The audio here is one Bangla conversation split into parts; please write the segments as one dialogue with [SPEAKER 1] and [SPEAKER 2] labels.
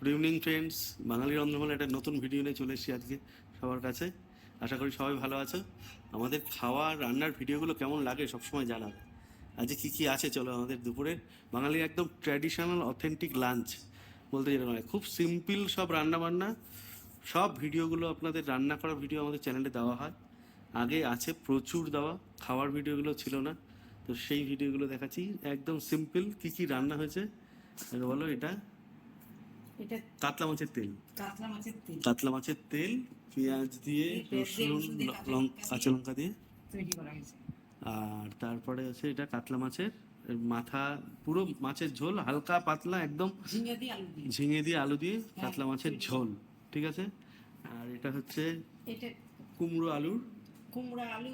[SPEAKER 1] গুড ইভিনিং ফ্রেন্ডস, বাঙালি রন্ধনশালা একটা নতুন ভিডিও নিয়ে চলে এসেছি আজকে সবার কাছে। আশা করি সবাই ভালো আছো। আমাদের খাওয়া রান্নার ভিডিওগুলো কেমন লাগে সবসময় জানাবে। আজকে কী কী আছে চলো আমাদের দুপুরের বাঙালির একদম ট্র্যাডিশনাল অথেন্টিক লাঞ্চ বলতে যেটা মানে খুব সিম্পল সব রান্না বান্না, সব ভিডিওগুলো আপনাদের রান্না করা ভিডিও আমাদের চ্যানেলে দেওয়া হয়। আগে আছে প্রচুর দেওয়া, খাওয়ার ভিডিওগুলো ছিল না, তো সেই ভিডিওগুলো দেখাচ্ছি। একদম সিম্পল কী কী রান্না হয়েছে আগে বলো। এটা
[SPEAKER 2] এটা
[SPEAKER 1] কাতলা মাছের তেল,
[SPEAKER 2] কাতলা মাছের তেল
[SPEAKER 1] কাতলা মাছের তেল পেঁয়াজ দিয়ে,
[SPEAKER 2] পেঁয়াজ দিয়ে,
[SPEAKER 1] রসুন,
[SPEAKER 2] রসুন দিয়ে,
[SPEAKER 1] কাঁচা লঙ্কা দিয়ে।
[SPEAKER 2] তৈরি করা হয়েছে।
[SPEAKER 1] আর তারপরে হচ্ছে এটা কাতলা মাছের মাথা, পুরো মাছের ঝোল, হালকা পাতলা একদম
[SPEAKER 2] ঝিঙে দিয়ে আলু দিয়ে
[SPEAKER 1] ঝিঙে দিয়ে আলু দিয়ে কাতলা মাছের ঝোল, ঠিক আছে। আর এটা হচ্ছে
[SPEAKER 2] এটা
[SPEAKER 1] কুমড়ো আলুর
[SPEAKER 2] কুমড়া আলু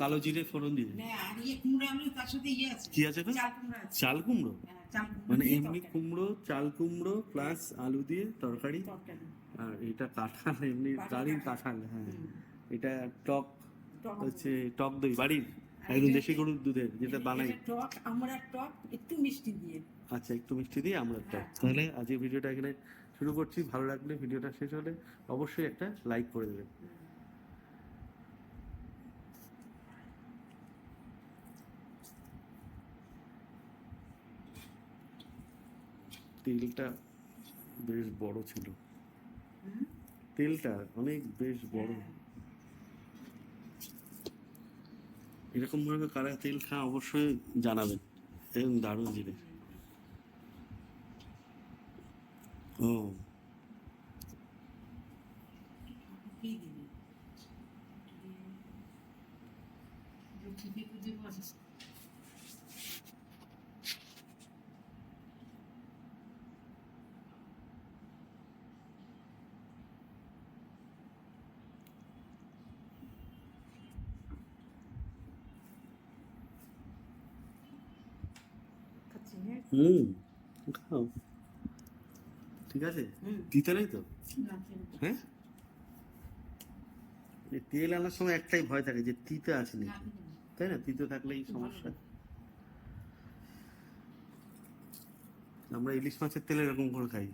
[SPEAKER 1] কালো জিরে ফোড়ন দিয়ে।
[SPEAKER 2] না, আর কুমড়া আলু তার সাথে আছে,
[SPEAKER 1] কি আছে গো?
[SPEAKER 2] চাল কুমড়া আছে।
[SPEAKER 1] চাল কুমড়ো,
[SPEAKER 2] হ্যাঁ, চাল কুমড়া
[SPEAKER 1] মানে
[SPEAKER 2] দিয়ে
[SPEAKER 1] এমনি
[SPEAKER 2] তরকারি।
[SPEAKER 1] কুমড়ো, চাল কুমড়ো প্লাস আলু দিয়ে তরকারি।
[SPEAKER 2] তরকারি।
[SPEAKER 1] আর এটা কাঁঠাল, এমনি বাড়ির কাঁঠাল, হ্যাঁ। এটা টক
[SPEAKER 2] টক
[SPEAKER 1] হচ্ছে টক দই বাড়ির, একদম দেশি গরুর দুধের যেটা বানাই।
[SPEAKER 2] এটা টক আমরা টক একটু মিষ্টি দিয়ে।
[SPEAKER 1] আচ্ছা, একটু মিষ্টি দিয়ে আমরা টক।
[SPEAKER 2] হ্যাঁ।
[SPEAKER 1] তাহলে আজকে ভিডিওটা এখানে শুরু করছি। ভালো লাগলে ভিডিওটা শেষ হলে অবশ্যই একটা লাইক করে দেবেন। তেলটা বেশ বড় ছিল, তেলটা অনেক বেশ বড়। এরকম ভাবে কারা তেল খায় অবশ্যই জানাবেন, এরকম দারুণ জিনিস। ও
[SPEAKER 2] কি দিবি? খুঁজে বসে খাচ্ছি।
[SPEAKER 1] হুম, খাও, ঠিক আছে।
[SPEAKER 2] হুম।
[SPEAKER 1] দিতে নেই তো?
[SPEAKER 2] না, খেয়ে নে।
[SPEAKER 1] হ্যাঁ, এই তেল আনার সময় একটাই ভয় থাকে যে তিতে আছে
[SPEAKER 2] না,
[SPEAKER 1] নাকি,
[SPEAKER 2] খেয়ে নে।
[SPEAKER 1] তাই না? তিতে থাকলেই সমস্যা। আমরা ইলিশ মাছের তেল এরকম করে খাই।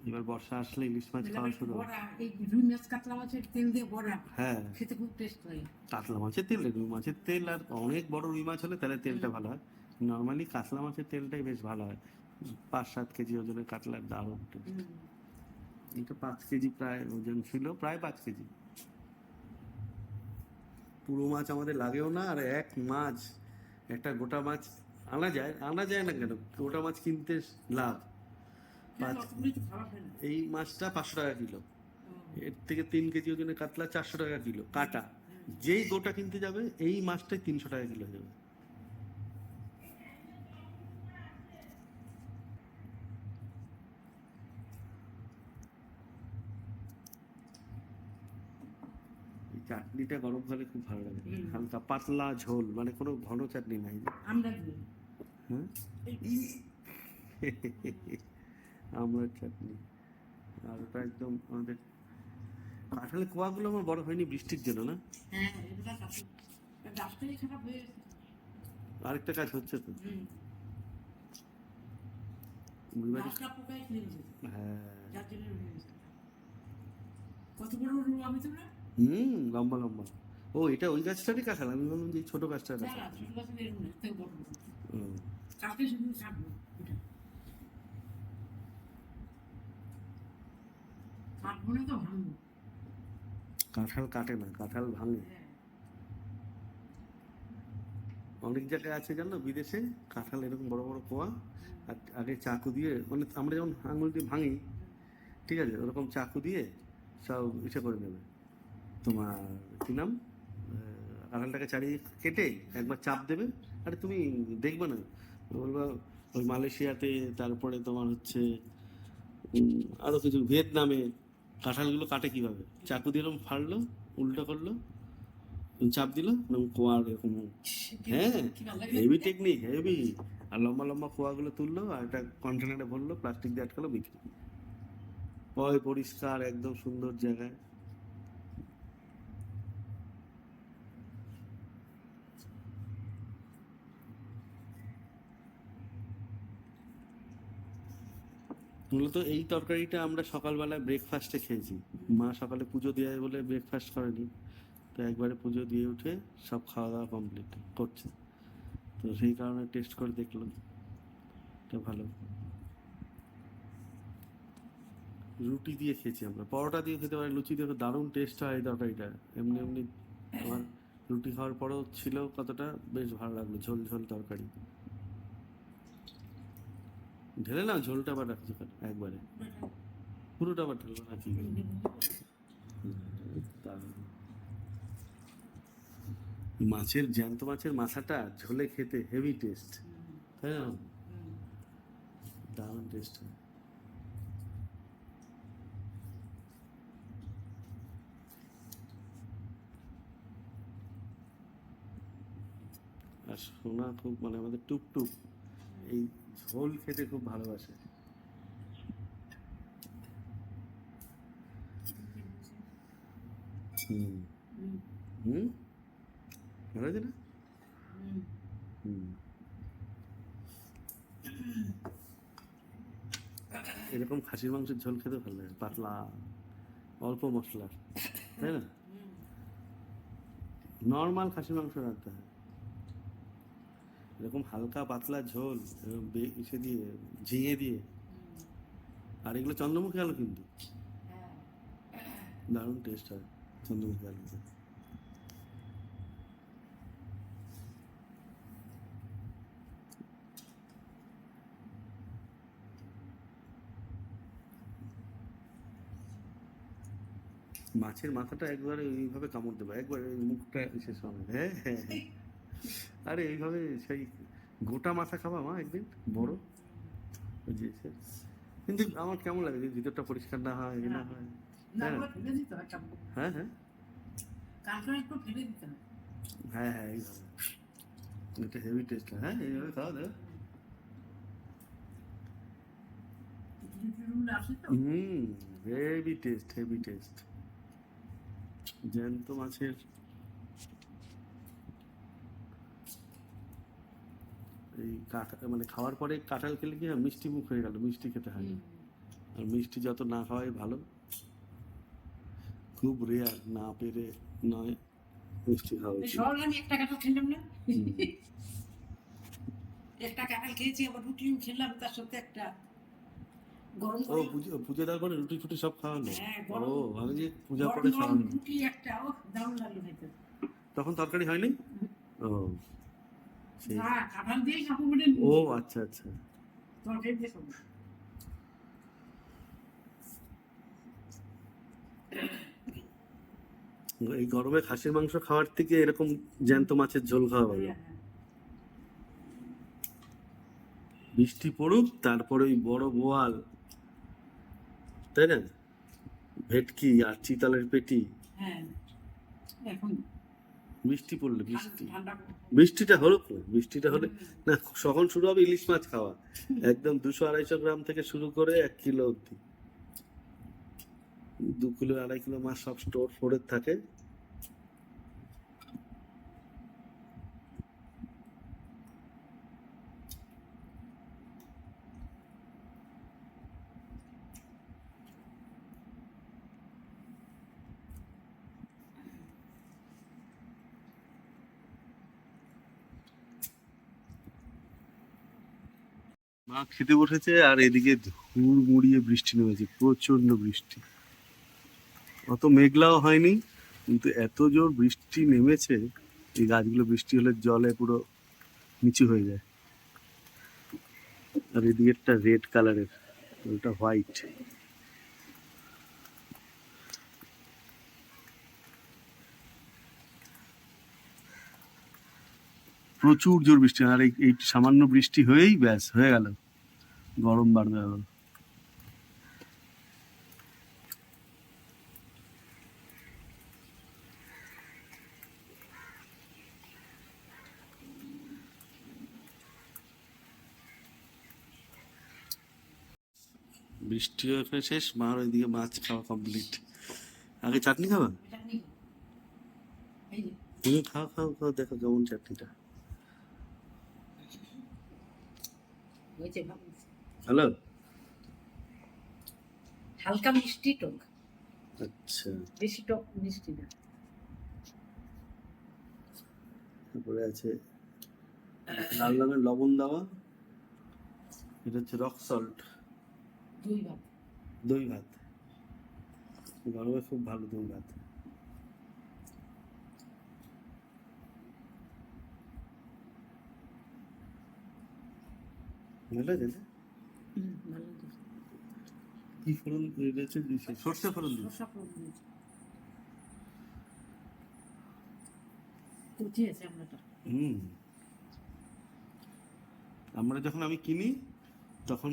[SPEAKER 1] এবার বর্ষা আসলে ইলিশ মাছ খাওয়া শুরু হবে।
[SPEAKER 2] বড়া, এই রুই মাছ কাতলা মাছের তেল দিয়ে বড়া
[SPEAKER 1] হ্যাঁ,
[SPEAKER 2] খেতে খুব টেস্ট হয়।
[SPEAKER 1] কাতলা মাছের তেল, রুই মাছের তেল, আর অনেক বড় রুই মাছ হলে তাহলে তেলটা ভালো হয়। নর্মালি কাতলা মাছের তেলটাই বেশ ভালো হয়। 5-7 কেজি ওজনের কাতলার দারুণ টেস্ট। এটা 5 কেজি প্রায় ওজন ছিল, প্রায় 5 কেজি। পুরো মাছ আমাদের লাগেও না, আর এক মাছ, একটা গোটা মাছ আনা যায় না কেন, গোটা মাছ কিনতে লাভ। এই মাছটা 500 টাকা কিলো, এর থেকে 3 কেজি ওজনের কাতলা 400 টাকা কিলো কাটা। যেই গোটা কিনতে যাবে এই মাছটাই 300 টাকা কিলো হয়ে যাবে। এই চাটনিটা গরমকালে খুব ভালো লাগে, হালকা পাতলা ঝোল, মানে কোনো ঘন চাটনি নাই।
[SPEAKER 2] আমরা দিই।
[SPEAKER 1] হ্যাঁ, আমড়ার চাটনি। আর ওটা একদম আমাদের কাঁঠালের কোয়াগুলো আমার বড় হয়নি বৃষ্টির জন্য না।
[SPEAKER 2] হ্যাঁ, এগুলা কাটু। গাছটাই খারাপ হয়ে গেছে।
[SPEAKER 1] আরেকটা কাজ হচ্ছে তো,
[SPEAKER 2] হুম।
[SPEAKER 1] বুঝতে
[SPEAKER 2] গাছটা পোকায় খেয়ে গেছে।
[SPEAKER 1] হ্যাঁ।
[SPEAKER 2] যার জন্য হয়ে গেছে। কত বড় বড় আমি তোমরা?
[SPEAKER 1] লম্বা লম্বা। ও, এটা ওই গাছটারই কাঁঠাল, আমি ভাবলাম যে এই ছোট গাছটার
[SPEAKER 2] না,
[SPEAKER 1] কাঁঠাল।
[SPEAKER 2] ছোট গাছের এরকম না, থেকে বড় বড়।
[SPEAKER 1] হুম।
[SPEAKER 2] কালকে শুধু কাটবো এটা। কাটবো না তো ভাঙবো।
[SPEAKER 1] কাঁঠাল কাটে না, কাঁঠাল ভাঙে।
[SPEAKER 2] হ্যাঁ।
[SPEAKER 1] অনেক জায়গায় আছে জানো বিদেশে, কাঁঠাল এরকম বড় বড় কোয়া, আর আগে চাকু দিয়ে, মানে আমরা যেমন আঙুল দিয়ে ভাঙি, ঠিক আছে, ওরকম চাকু দিয়ে সব ইসে করে নেবে তোমার, কি নাম, কাঁঠালটাকে চারিয়ে কেটে একবার চাপ দেবে। আরে তুমি দেখবে না, বলবা ওই মালয়েশিয়াতে, তারপরে তোমার হচ্ছে আরো কিছু ভিয়েতনামে কাঁঠালগুলো কাটে কিভাবে, চাকু দিয়ে এরকম ফাড়লো, উল্টো করলো, চাপ দিল, এরকম কোয়ার এরকম। হ্যাঁ, হেভি টেকনিক, হেভি। আর লম্বা লম্বা খোয়াগুলো তুললো, আর একটা কন্টেনারে ভরলো, প্লাস্টিক দিয়ে আটকালো, বিক্রি। পরিষ্কার একদম সুন্দর জায়গায়। মূলত এই তরকারিটা আমরা সকালবেলা ব্রেকফাস্টে খেয়েছি। মা সকালে পুজো দেয় বলে ব্রেকফাস্ট করেনি, তো একবারে পুজো দিয়ে উঠে সব খাওয়া দাওয়া কমপ্লিট করছে, তো সেই কারণে টেস্ট করে দেখলাম এটা ভালো। রুটি দিয়ে খেয়েছি আমরা, পরোটা দিয়ে খেতে পারি, লুচি দিয়ে দারুণ টেস্ট হয় এই তরকারিটা। এমনি এমনি আমার রুটি খাওয়ার পরেও ছিল কতটা, বেশ ভালো লাগলো, ঝোল ঝোল তরকারি। ঢেলে না ঝোলটা আবার রাখছি একবারে, পুরোটা আবার ঢেলবো নাকি? দারুণ। মাছের, জ্যান্ত মাছের মাথাটা ঝোলে খেতে হেভি টেস্ট, তাই না? দারুণ টেস্ট হয়। আর সোনা খুব মানে আমাদের টুকটুক এই ঝোল খেতে খুব ভালোবাসে। হুম হুম, ভালো আছে না? হুম, এরকম খাসির মাংসের ঝোল খেতে ভালো লাগে, পাতলা, অল্প মশলা, তাই না? নর্মাল খাসির মাংস রাখতে হয়, এরকম হালকা পাতলা ঝোল, এরকম ইসে দিয়ে, ঝিঙে দিয়ে। আর এগুলো চন্দ্রমুখী আলু কিন্তু দারুণ টেস্ট হয় চন্দ্রমুখী আলুতে। মাছের মাথাটা একবারে এইভাবে কামড় দেবো, একবারে ওই মুখটা শেষ হবে, হ্যাঁ হ্যাঁ হ্যাঁ। আরে এইভাবে সেই গোটা মাথা খাবা মা একদিন, বড় ওই যে কিন্তু আমার কেমন লাগে যে ভিতরটা পরিষ্কার না হয়, এ না হয়, তাই না? হ্যাঁ হ্যাঁ হ্যাঁ হ্যাঁ, এইভাবে এটা হেভি টেস্ট হয়, হ্যাঁ এইভাবে খাওয়া দাও। হুম, হেভি টেস্ট, হেভি টেস্ট। জ্যান্ত মাছের এই মানে খাওয়ার পরে কাঁঠাল খেলে কি হয়, মিষ্টি মুখ হয়ে গেল, মিষ্টি খেতে হয় না। আর মিষ্টি যত না খাওয়াই ভালো, খুব রেয়ার না পেরে নয় মিষ্টি খাওয়া উচিত।
[SPEAKER 2] আমি একটা কাঁঠাল খেলাম না,
[SPEAKER 1] হুম।
[SPEAKER 2] একটা কাঁঠাল খেয়েছি, আবার রুটিও খেলাম তার সাথে একটা গরম
[SPEAKER 1] ও
[SPEAKER 2] করে।
[SPEAKER 1] পুজো, পুজো দেওয়ার পরে রুটি ফুটি সব খাওয়ালো?
[SPEAKER 2] হ্যাঁ,
[SPEAKER 1] ও
[SPEAKER 2] গরম
[SPEAKER 1] আমি যে পূজা
[SPEAKER 2] গরম
[SPEAKER 1] পরে
[SPEAKER 2] গরম
[SPEAKER 1] খাওয়ানো,
[SPEAKER 2] রুটি একটা, ও দারুণ লাগলো খেতে।
[SPEAKER 1] তখন তরকারি হয়নি? ও সেই,
[SPEAKER 2] না, কাঁঠাল দিয়েই খাবো বলে
[SPEAKER 1] ও আচ্ছা আচ্ছা।
[SPEAKER 2] তরকারি দিয়ে খাবো।
[SPEAKER 1] এই গরমে খাসির মাংস খাওয়ার থেকে এরকম জ্যান্ত মাছের ঝোল খাওয়া ভালো।
[SPEAKER 2] হ্যাঁ, হ্যাঁ।
[SPEAKER 1] বৃষ্টি পড়ুক, তারপরে ওই বড় বোয়াল, তাই না, ভেটকি আর চিতালের পেটি।
[SPEAKER 2] হ্যাঁ, এখন
[SPEAKER 1] বৃষ্টি পড়লে, বৃষ্টি,
[SPEAKER 2] ঠান্ডা
[SPEAKER 1] বৃষ্টিটা হলো তো, বৃষ্টিটা হলে না কখন শুরু হবে ইলিশ মাছ খাওয়া, একদম 200-250 গ্রাম থেকে শুরু করে 1 কিলো অব্দি, 2 কিলো 2.5 কিলো মাছ সব স্টোর ফোরে থাকে। মা খেতে বসেছে আর এদিকে ধুর মুড়িয়ে বৃষ্টি নেমেছে, প্রচন্ড বৃষ্টি। অত মেঘলাও হয়নি, কিন্তু এত জোর বৃষ্টি নেমেছে, এই গাছগুলো বৃষ্টি হলে জলে পুরো নিচু হয়ে যায়। আর এদিকে একটা রেড কালারের, ওটা হোয়াইট। প্রচুর জোর বৃষ্টি, আর এই সামান্য বৃষ্টি হয়েই ব্যাস হয়ে গেল, গরম বাড়বে আবার। বৃষ্টি হয়ে শেষ, মার ওইদিকে মাছ খাওয়া কমপ্লিট। আগে চাটনি খাবা?
[SPEAKER 2] চাটনি খাবো। এই যে
[SPEAKER 1] তুমি খাও খাও খাও, দেখো কেমন চাটনিটা।
[SPEAKER 2] হয়েছে, ভালো হয়েছে।
[SPEAKER 1] হ্যালো,
[SPEAKER 2] হালকা মিষ্টি টক,
[SPEAKER 1] আচ্ছা,
[SPEAKER 2] বেশি টক মিষ্টি না।
[SPEAKER 1] তারপরে আছে লাল রঙের লবণ দেওয়া, এটা হচ্ছে রক সল্ট,
[SPEAKER 2] দই ভাত।
[SPEAKER 1] দই ভাত, গরমে খুব ভালো দই ভাত। ভালো আছে না?
[SPEAKER 2] ভালো লাগে।
[SPEAKER 1] কি ফোড়ন দিয়েছে? সর্ষে ফোড়ন দিয়েছে।
[SPEAKER 2] শসা ফোড়ন দিয়েছি। কুচি আছে আমরাটা।
[SPEAKER 1] হুম, আমরা যখন আমি কিনি তখন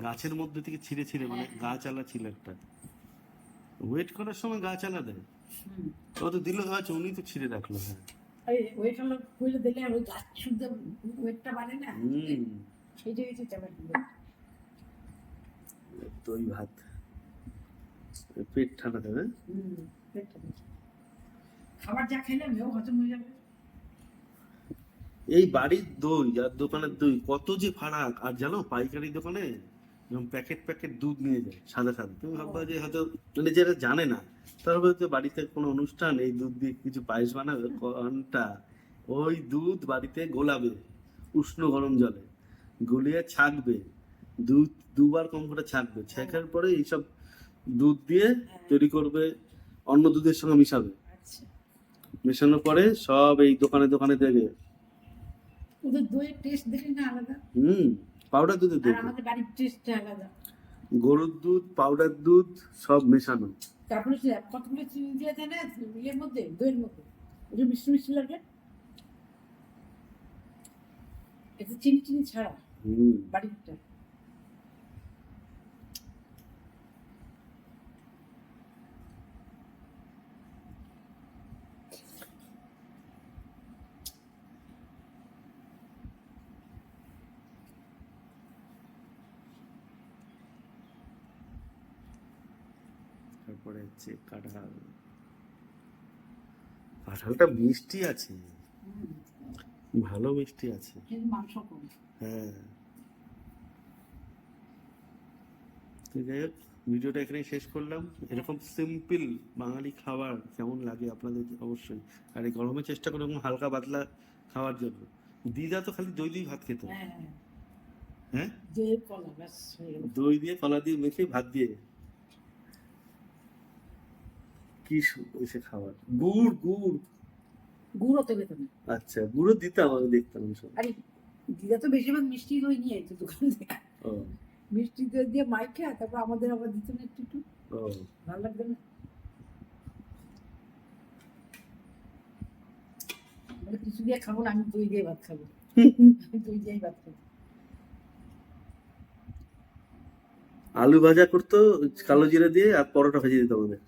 [SPEAKER 1] গাছের মধ্যে থেকে ছিঁড়ে ছিঁড়ে, মানে গাছ আলা ছিল একটা, ওয়েট করার সময় গাছ আলা দেয়। ও তো দিল গাছ, উনি তো ছিঁড়ে রাখলো। হ্যাঁ,
[SPEAKER 2] আরে ওয়েট হলো কইলে দিলে ওই গাছ শুদ্ধ ওয়েটটা বাড়ে না,
[SPEAKER 1] হুম,
[SPEAKER 2] সেইটা হচ্ছে চাপা দিল।
[SPEAKER 1] দই ভাত পেট ঠান্ডা দেবে।
[SPEAKER 2] পেটটা বেশি। খাবার যা খেলে মেয়েও হজম হয়ে যাবে।
[SPEAKER 1] এই বাড়ির দই আর দোকানের দই কত যে ফারাক। আর জানো পাইকারি দোকানে যেমন প্যাকেট প্যাকেট দুধ নিয়ে যায় সাদা সাদা, তুমি ভাববা যে হয়তো, মানে যারা জানে না তারা হয়তো বাড়িতে কোনো অনুষ্ঠান এই দুধ দিয়ে কিছু পায়েস বানাবে, ঘন্টা ওই দুধ বাড়িতে গোলাবে উষ্ণ গরম জলে, গলিয়ে ছাকবে, দুধ দুবার কম করে ছাকবে, ছাকার পরে এইসব দুধ দিয়ে তৈরি করবে, অন্য দুধের সঙ্গে মিশাবে,
[SPEAKER 2] আচ্ছা,
[SPEAKER 1] মেশানোর পরে সব এই দোকানে দোকানে দেবে।
[SPEAKER 2] ওদের দইয়ের টেস্ট দেখি না আলাদা,
[SPEAKER 1] পাউডার দুধের
[SPEAKER 2] আর
[SPEAKER 1] দই,
[SPEAKER 2] আমাদের বাড়ির টেস্টটা আলাদা।
[SPEAKER 1] গরুর দুধ, পাউডার দুধ সব মেশানো।
[SPEAKER 2] তারপরে সে কতগুলো চিনি দিয়ে দেয় না ইয়ের মধ্যে, দইয়ের মধ্যে, ওটা মিষ্টি মিষ্টি লাগে। এতে চিনি চিনি ছাড়া বাড়িরটা।
[SPEAKER 1] তারপরে হচ্ছে কাঁঠাল, কাঁঠালটা মিষ্টি আছে, ভালো মিষ্টি আছে।
[SPEAKER 2] কিন্তু মাংস কম।
[SPEAKER 1] হ্যাঁ, তো যাই হোক, ভিডিওটা এখানেই শেষ করলাম। এরকম সিম্পল বাঙালি খাবার কেমন লাগে আপনাদের অবশ্যই, আর এই গরমে চেষ্টা করুন হালকা পাতলা খাওয়ার জন্য। দিদা তো খালি দই দিয়ে ভাত খেত।
[SPEAKER 2] হ্যাঁ,
[SPEAKER 1] হ্যাঁ,
[SPEAKER 2] দইয়ের কলা ব্যাস হয়ে গেল।
[SPEAKER 1] দই দিয়ে কলা দিয়ে মেখে ভাত দিয়ে, কি এসে খাবার। গুড় গুড়,
[SPEAKER 2] গুড় অত খেত না।
[SPEAKER 1] আচ্ছা, গুঁড়ো দিতাম, আমি দেখতাম সব।
[SPEAKER 2] আরে দিদা তো বেশিরভাগ মিষ্টি দই নিয়ে যেত দোকান থেকে,
[SPEAKER 1] ও,
[SPEAKER 2] মিষ্টি দই দিয়ে মাইকে তারপর আমাদের আবার দিত না একটু একটু,
[SPEAKER 1] ও,
[SPEAKER 2] ভালো লাগবে না। বলে কিছু দিয়ে খাবো না, আমি দই দিয়ে ভাত খাবো, আমি দই দিয়েই ভাত খাবো।
[SPEAKER 1] আলু ভাজা করতো কালো জিরা দিয়ে, আর পরোটা ভেজে দিত আমাদের।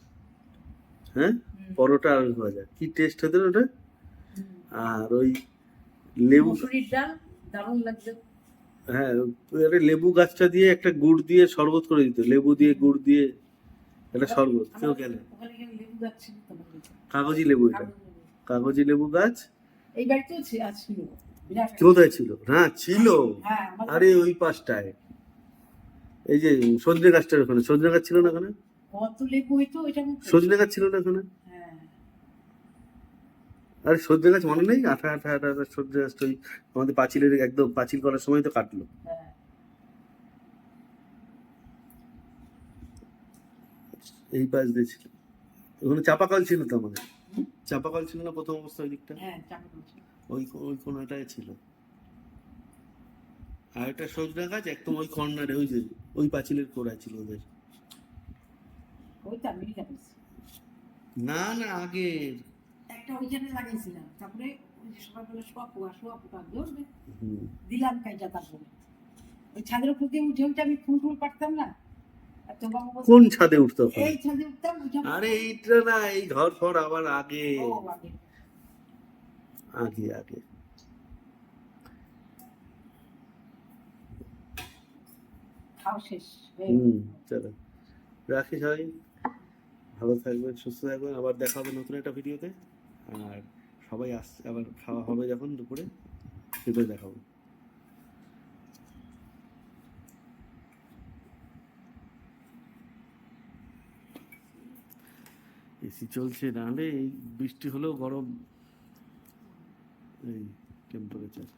[SPEAKER 1] হ্যাঁ, পরোটা আলু ভাজা কি টেস্ট হতো না ওটা। আর ওই লেবু,
[SPEAKER 2] মসুরির ডাল দারুণ লাগছে।
[SPEAKER 1] হ্যাঁ, একটা লেবু গাছটা দিয়ে একটা গুড় দিয়ে শরবত করে দিত, লেবু দিয়ে গুড় দিয়ে একটা শরবত, কেউ গেলে।
[SPEAKER 2] ওখানে গেলে লেবু গাছ ছিল তোমার কাছে?
[SPEAKER 1] কাগজি লেবু, এটা কাগজি লেবু গাছ।
[SPEAKER 2] এই বাড়িতেও ছিল বিরাট।
[SPEAKER 1] কোথায় ছিল? হ্যাঁ ছিল,
[SPEAKER 2] হ্যাঁ,
[SPEAKER 1] আরে ওই পাশটায়, এই যে সজনে গাছটার ওখানে, সজনে গাছ ছিল না ওখানে?
[SPEAKER 2] কত লেবু হইতো ওইটা মধ্যে।
[SPEAKER 1] সজনে গাছ ছিল না ওখানে?
[SPEAKER 2] হ্যাঁ,
[SPEAKER 1] আরে সজনে গাছ মনে নেই? আঠা আঠা আঠা আঠা সজনে গাছটা ওই আমাদের পাঁচিলের একদম পাঁচিল করার সময় তো কাটলো।
[SPEAKER 2] হ্যাঁ,
[SPEAKER 1] এই পাশ দিয়ে ছিল, ওখানে চাপা কল ছিল তো আমাদের, চাপা কল ছিল না প্রথম অবস্থা ওই দিকটা,
[SPEAKER 2] হ্যাঁ, চাপা ছিল।
[SPEAKER 1] ওই ওই কোনাটায় ছিল। আর একটা সজনা গাছ একদম ওই কর্নারে, ওই যে ওই পাঁচিলের কোড়ায় ছিল ওদের।
[SPEAKER 2] ওইটা আমি কাটেছি
[SPEAKER 1] না না, আগের।
[SPEAKER 2] একটা ওইখানে লাগাইছিলাম, তারপরে ওই যে সকালবেলা শোয়া পোকা ধরবে,
[SPEAKER 1] হুম।
[SPEAKER 2] দিলাম কাইটা। তারপরে ওই ছাদের উপর দিয়ে উঠে উঠে আমি ফুল ফুল পারতাম না, আর তো বাবা বলতো,
[SPEAKER 1] কোন ছাদে উঠতো?
[SPEAKER 2] এই ছাদে উঠতাম উঠে।
[SPEAKER 1] আরে এইটা না, এই ঘর ফর আবার আগে,
[SPEAKER 2] ও আগে।
[SPEAKER 1] আগে আগে।
[SPEAKER 2] খাওয়া শেষ।
[SPEAKER 1] চলো রাখি, সবাই ভালো থাকবেন, সুস্থ থাকবেন, আবার দেখা হবে নতুন একটা ভিডিওতে। আর সবাই আসছে, আবার খাওয়া হবে যখন দুপুরে, সেটাই দেখাবো। এসি চলছে, নাহলে এই বৃষ্টি হলেও গরম, এই টেম্পারেচার।